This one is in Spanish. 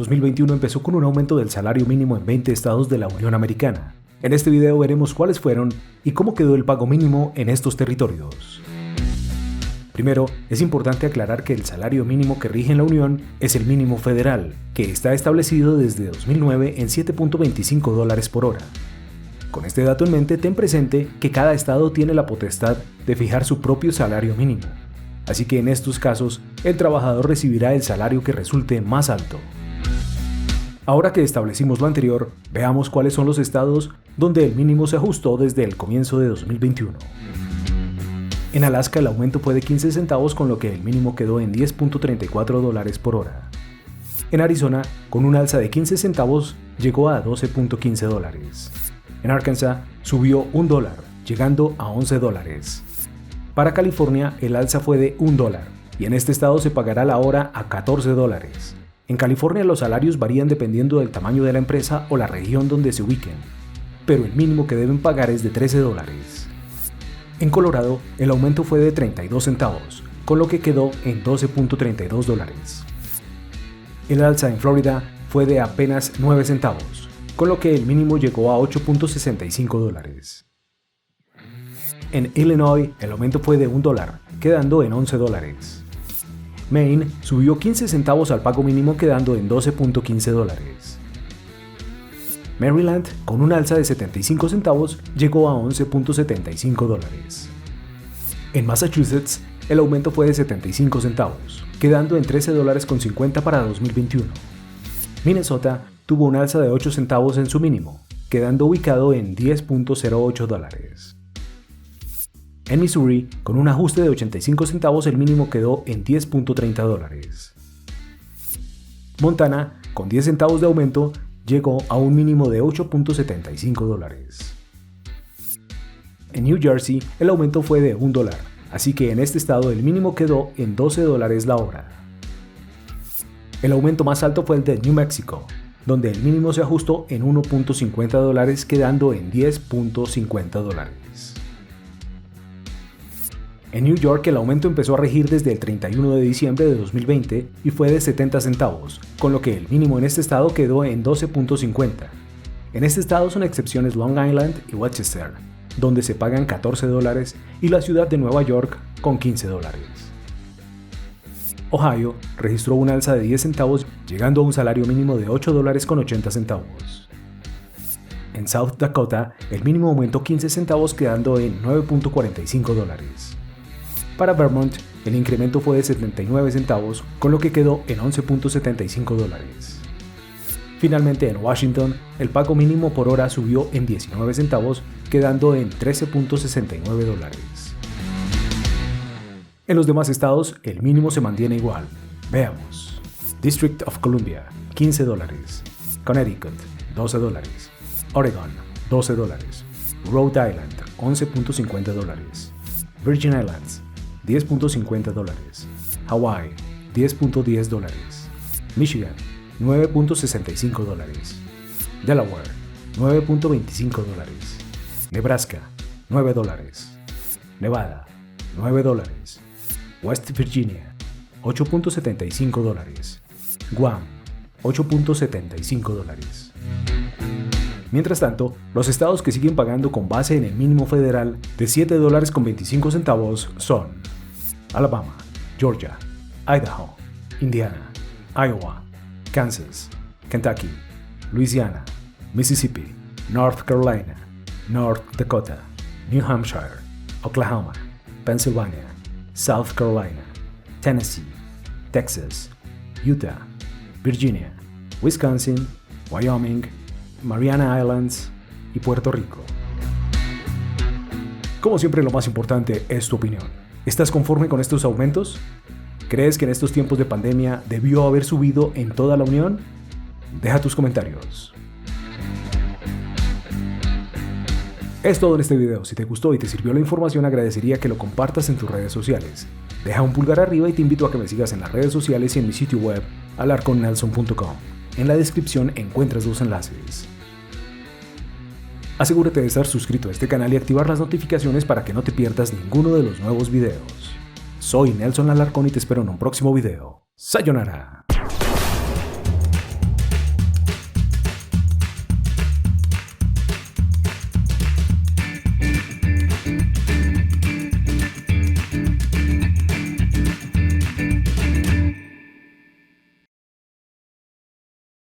2021 empezó con un aumento del salario mínimo en 20 estados de la Unión Americana. En este video veremos cuáles fueron y cómo quedó el pago mínimo en estos territorios. Primero, es importante aclarar que el salario mínimo que rige en la Unión es el mínimo federal, que está establecido desde 2009 en $7.25 por hora. Con este dato en mente, ten presente que cada estado tiene la potestad de fijar su propio salario mínimo. Así que en estos casos, el trabajador recibirá el salario que resulte más alto. Ahora que establecimos lo anterior, veamos cuáles son los estados donde el mínimo se ajustó desde el comienzo de 2021. En Alaska el aumento fue de 15 centavos, con lo que el mínimo quedó en $10.34 por hora. En Arizona, con un alza de 15 centavos, llegó a $12.15. En Arkansas, subió $1, llegando a $11. Para California, el alza fue de $1, y en este estado se pagará la hora a $14. En California los salarios varían dependiendo del tamaño de la empresa o la región donde se ubiquen, pero el mínimo que deben pagar es de $13. En Colorado, el aumento fue de 32 centavos, con lo que quedó en $12.32. El alza en Florida fue de apenas 9 centavos, con lo que el mínimo llegó a $8.65. En Illinois, el aumento fue de $1, quedando en $11. Maine subió 15 centavos al pago mínimo, quedando en $12.15. Maryland, con un alza de 75 centavos, llegó a $11.75. En Massachusetts, el aumento fue de 75 centavos, quedando en $13.50 para 2021. Minnesota tuvo un alza de 8 centavos en su mínimo, quedando ubicado en $10.08. En Missouri, con un ajuste de 85 centavos, el mínimo quedó en $10.30. Montana, con 10 centavos de aumento, llegó a un mínimo de $8.75. En New Jersey, el aumento fue de $1, así que en este estado el mínimo quedó en $12 la hora. El aumento más alto fue el de New Mexico, donde el mínimo se ajustó en $1.50, quedando en $10.50. En New York el aumento empezó a regir desde el 31 de diciembre de 2020 y fue de 70 centavos, con lo que el mínimo en este estado quedó en $12.50. En este estado son excepciones Long Island y Westchester, donde se pagan $14, y la ciudad de Nueva York con $15. Ohio registró un alza de 10 centavos, llegando a un salario mínimo de $8.80. En South Dakota, el mínimo aumentó 15 centavos, quedando en $9.45. Para Vermont, el incremento fue de 79 centavos, con lo que quedó en $11.75. Finalmente, en Washington, el pago mínimo por hora subió en 19 centavos, quedando en $13.69. En los demás estados, el mínimo se mantiene igual. Veamos. District of Columbia, $15. Connecticut, $12. Oregon, $12. Rhode Island, $11.50. Virgin Islands, $10.50. Hawaii, $10.10. Michigan, $9.65. Delaware, $9.25. Nebraska, $9. Nevada, $9. West Virginia, $8.75. Guam, $8.75. Mientras tanto, los estados que siguen pagando con base en el mínimo federal de $7.25 son Alabama, Georgia, Idaho, Indiana, Iowa, Kansas, Kentucky, Louisiana, Mississippi, North Carolina, North Dakota, New Hampshire, Oklahoma, Pennsylvania, South Carolina, Tennessee, Texas, Utah, Virginia, Wisconsin, Wyoming, Mariana Islands y Puerto Rico. Como siempre, lo más importante es tu opinión. ¿Estás conforme con estos aumentos? ¿Crees que en estos tiempos de pandemia debió haber subido en toda la Unión? Deja tus comentarios. Es todo en este video. Si te gustó y te sirvió la información, agradecería que lo compartas en tus redes sociales. Deja un pulgar arriba y te invito a que me sigas en las redes sociales y en mi sitio web, alarconnelson.com. En la descripción encuentras los enlaces. Asegúrate de estar suscrito a este canal y activar las notificaciones para que no te pierdas ninguno de los nuevos videos. Soy Nelson Alarcón y te espero en un próximo video. ¡Sayonara!